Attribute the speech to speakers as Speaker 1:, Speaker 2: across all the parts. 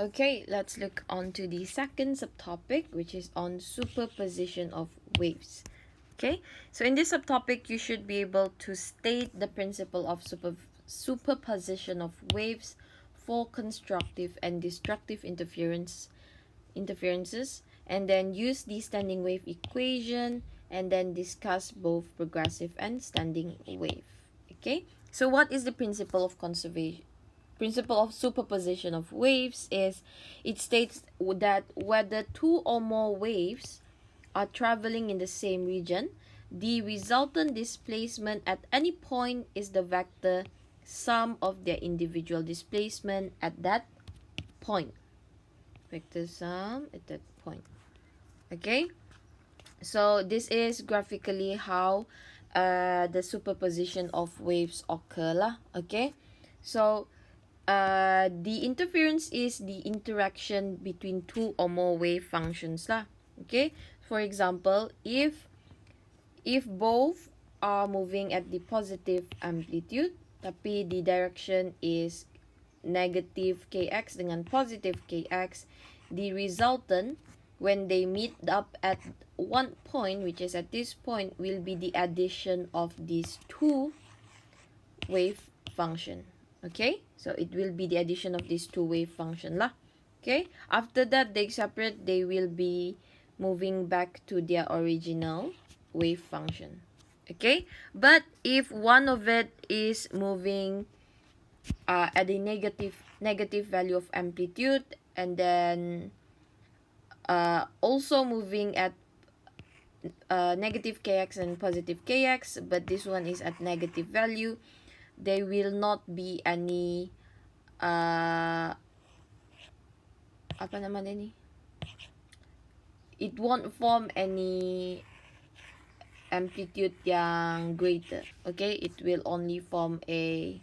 Speaker 1: Okay, let's look on to the second subtopic, which is on superposition of waves. Okay, so in this subtopic, you should be able to state the principle of superposition of waves for constructive and destructive interferences, and then use the standing wave equation, and then discuss both progressive and standing wave. Okay, so what is the principle of superposition of waves is it states that whether two or more waves are traveling in the same region, the resultant displacement at any point is the vector sum of their individual displacement at that point. Vector sum at that point. Okay, so this is graphically how the superposition of waves occur lah. Okay, so the interference is the interaction between two or more wave functions lah. Okay, for example, if both are moving at the positive amplitude tapi the direction is negative kx dengan positive kx, the resultant when they meet up at one point, which is at this point, will be the addition of these two wave function. Okay, so it will be the addition of these two wave function lah. Okay, after that they separate, they will be moving back to their original wave function. Okay, but if one of it is moving at a negative value of amplitude, and then also moving at negative kx and positive kx, but this one is at negative value, there will not be any apa nama dia ni? It won't form any amplitude yang greater. Okay, it will only form a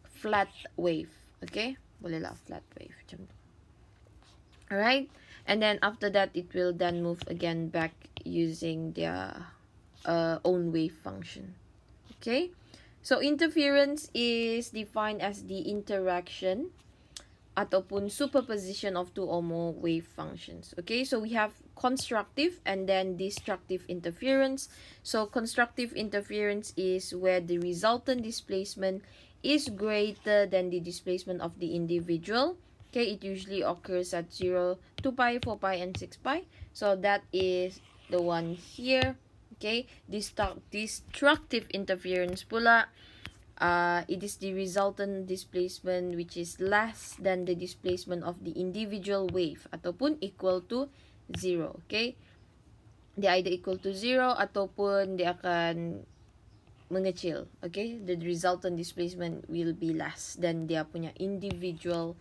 Speaker 1: flat wave. Okay, boleh lah flat wave macam tu. Alright, and then after that it will then move again back using their own wave function. Okay, so interference is defined as the interaction ataupun superposition of two or more wave functions. Okay, so we have constructive and then destructive interference. So constructive interference is where the resultant displacement is greater than the displacement of the individual. Okay, it usually occurs at 0, 2 pi, 4 pi, and 6 pi. So that is the one here. Okay, destructive interference pula, it is the resultant displacement which is less than the displacement of the individual wave ataupun equal to 0. Okay, dia either equal to 0 ataupun dia akan mengecil. Okay, the resultant displacement will be less than dia punya individual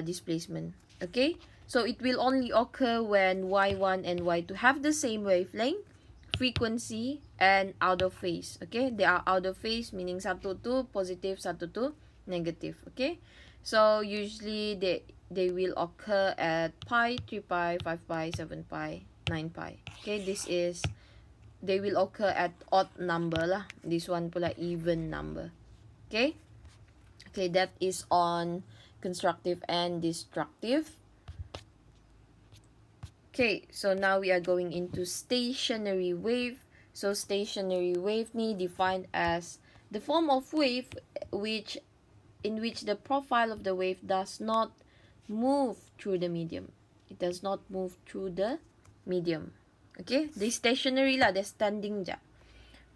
Speaker 1: displacement. Okay, so it will only occur when y1 and y2 have the same wavelength, frequency, and out of phase. Okay, they are out of phase, meaning satu tu positive, satu tu negative. Okay, so usually they will occur at pi, 3 pi, 5 pi, 7 pi, 9 pi. Okay, they will occur at odd number lah. This one pula even number. Okay, that is on constructive and destructive. Okay, so now we are going into stationary wave. So stationary wave ni defined as the form of wave in which the profile of the wave does not move through the medium. It does not move through the medium. Okay, they stationary lah, they're standing je.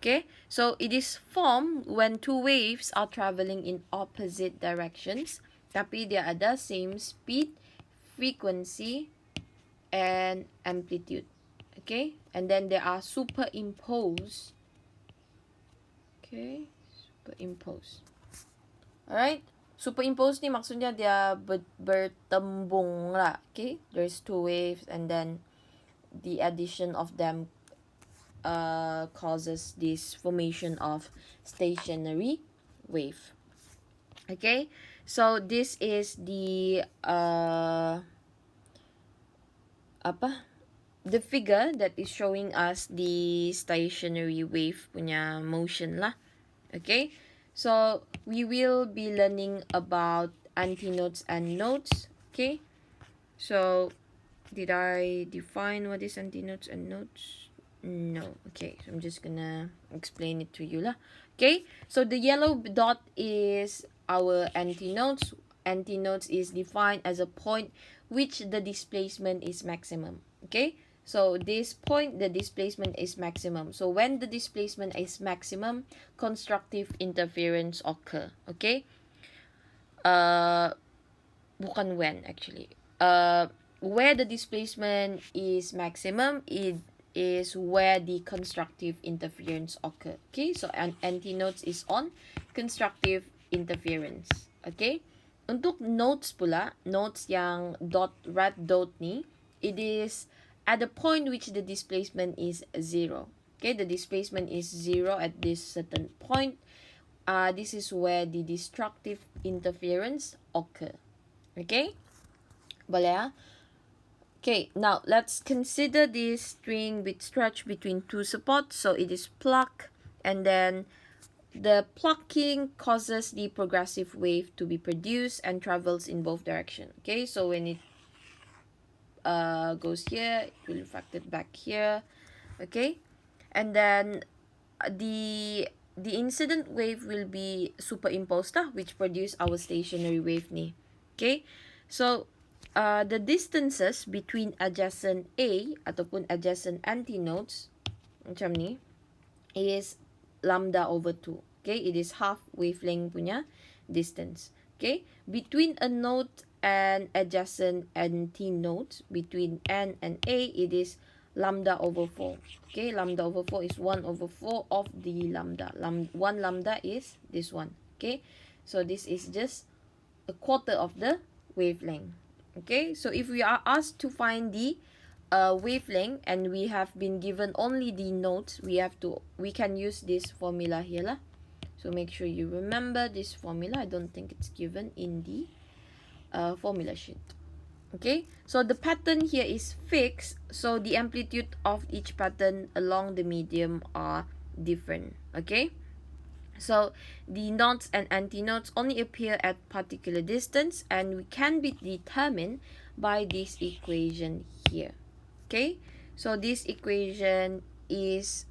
Speaker 1: Okay, so it is formed when two waves are traveling in opposite directions, tapi dia ada same speed, frequency, and amplitude. Okay, and then they are superimposed. Okay, superimposed. Alright, superimposed ni maksudnya dia bertembung lah. Okay, there's two waves and then the addition of them causes this formation of stationary wave. Okay, so this is the the figure that is showing us the stationary wave punya motion lah. Okay, so we will be learning about antinodes and nodes. Okay, so did I define what is antinodes and nodes? No. Okay, so I'm just gonna explain it to you lah. Okay, so the yellow dot is our antinodes. Antinodes is defined as a point which the displacement is maximum. Okay, so this point, the displacement is maximum. So when the displacement is maximum, constructive interference occur. Okay, bukan when actually. Where the displacement is maximum, it is where the constructive interference occur. Okay, so antinodes is on constructive interference. Okay, untuk nodes pula, nodes yang red dot ni, it is at the point which the displacement is 0. Okay, the displacement is 0 at this certain point. This is where the destructive interference occur. Okay, boleh? Okay, now let's consider this string with stretch between two supports. So it is pluck, and then the plucking causes the progressive wave to be produced and travels in both directions. Okay, so when it goes here, it will reflect it back here. Okay, and then the incident wave will be superimposed which produce our stationary wave ni. Okay, so the distances between adjacent A ataupun adjacent antinodes macam ni is lambda over 2. Okay, it is half wavelength punya distance. Okay, between a node and adjacent antinodes, between N and A, it is lambda over 4. Okay, lambda over 4 is 1 over 4 of the lambda. 1 lambda is this one. Okay, so this is just a quarter of the wavelength. Okay, so if we are asked to find the wavelength and we have been given only the nodes, we can use this formula here lah. So make sure you remember this formula. I don't think it's given in the formula sheet. Okay, so the pattern here is fixed, so the amplitude of each pattern along the medium are different. Okay, so the nodes and antinodes only appear at particular distance, and we can be determined by this equation here. Okay, so this equation is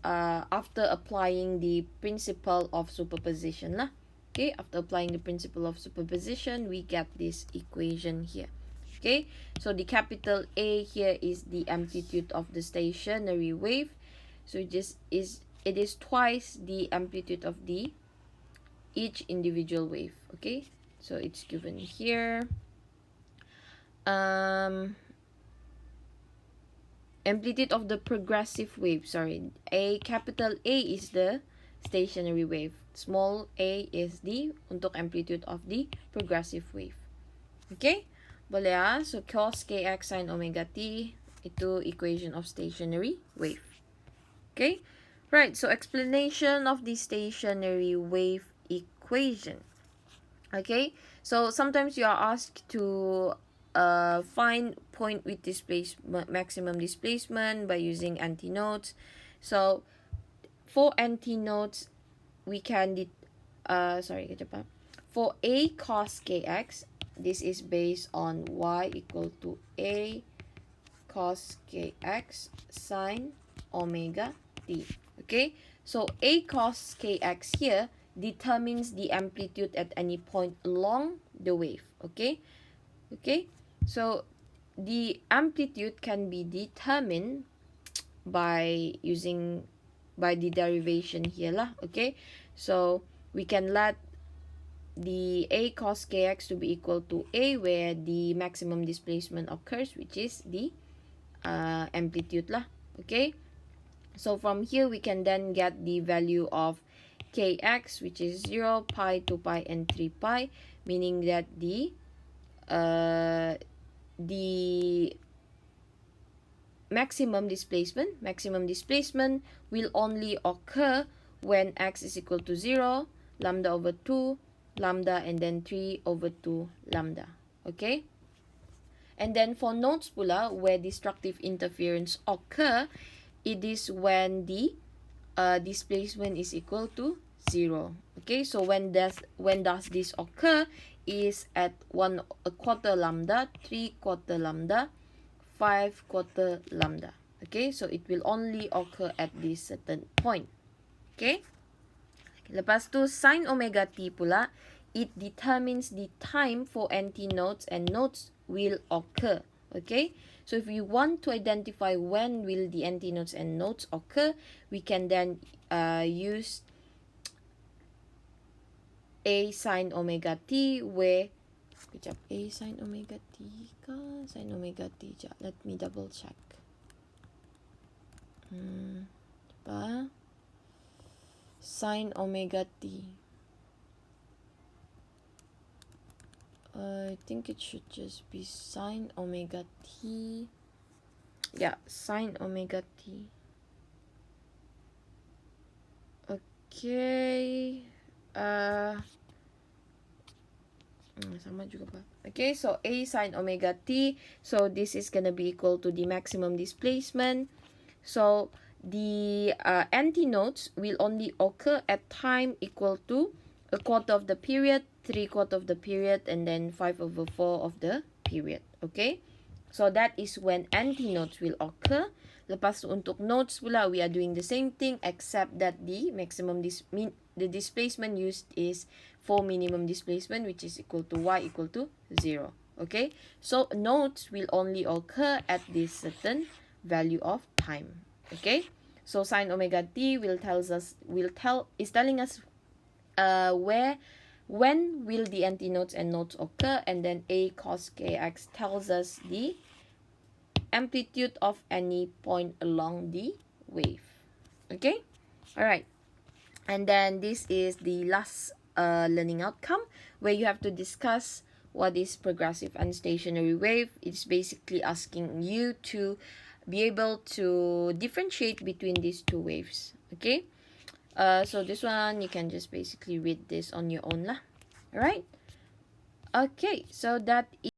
Speaker 1: after applying the principle of superposition lah. Okay, after applying the principle of superposition, we get this equation here. Okay, so the capital A here is the amplitude of the stationary wave. So it is twice the amplitude of each individual wave. Okay, so it's given here. Amplitude of the progressive wave, sorry, capital A is the stationary wave, small a is the untuk amplitude of the progressive wave. Okay, boleh so cos kx sin omega t itu equation of stationary wave. Okay, right, so explanation of the stationary wave equation. Okay, so sometimes you are asked to find point with maximum displacement by using antinodes. So for antinodes, we can for a cos kx, this is based on y equal to a cos kx sin omega t. Okay, so a cos kx here determines the amplitude at any point along the wave. Okay, so the amplitude can be determined by the derivation here lah. Okay, so we can let the a cos kx to be equal to a, where the maximum displacement occurs, which is the amplitude lah. Okay, so from here we can then get the value of kx, which is 0, pi, 2 pi, and 3 pi, meaning that the maximum displacement will only occur when x is equal to 0, lambda over 2, lambda, and then 3 over 2 lambda. Okay, and then for nodes pula, where destructive interference occur, it is when the displacement is equal to 0. Okay, so when does this occur? is at a quarter lambda, 3/4 lambda, 5/4 lambda. Okay, so it will only occur at this certain point. Okay. Lepas tu, sin omega t pula, it determines the time for antinodes and nodes will occur. Okay, so if we want to identify when will the antinodes and nodes occur, we can then use a sin omega t where, kejap, a sin omega t ke sin omega t, jap, let me double check. Apa? Sin omega t. I think it should just be sin omega t. Yeah, sin omega t. Okay. Sama juga pa. Okay, so A sin omega t. So this is gonna be equal to the maximum displacement. So the antinodes will only occur at time equal to a quarter of the period, 3/4 of the period, and then 5/4 of the period. Okay, so that is when antinodes will occur. Lepas tu untuk nodes pula, we are doing the same thing except that the maximum the displacement used is for minimum displacement, which is equal to y equal to 0. Okay, so nodes will only occur at this certain value of time. Okay, so sin omega t is telling us when will the antinodes and nodes occur, and then a cos kx tells us the amplitude of any point along the wave. Okay, all right, and then this is the last learning outcome where you have to discuss what is progressive and stationary wave. It's basically asking you to be able to differentiate between these two waves. Okay, so this one you can just basically read this on your own lah. All right, okay, so that is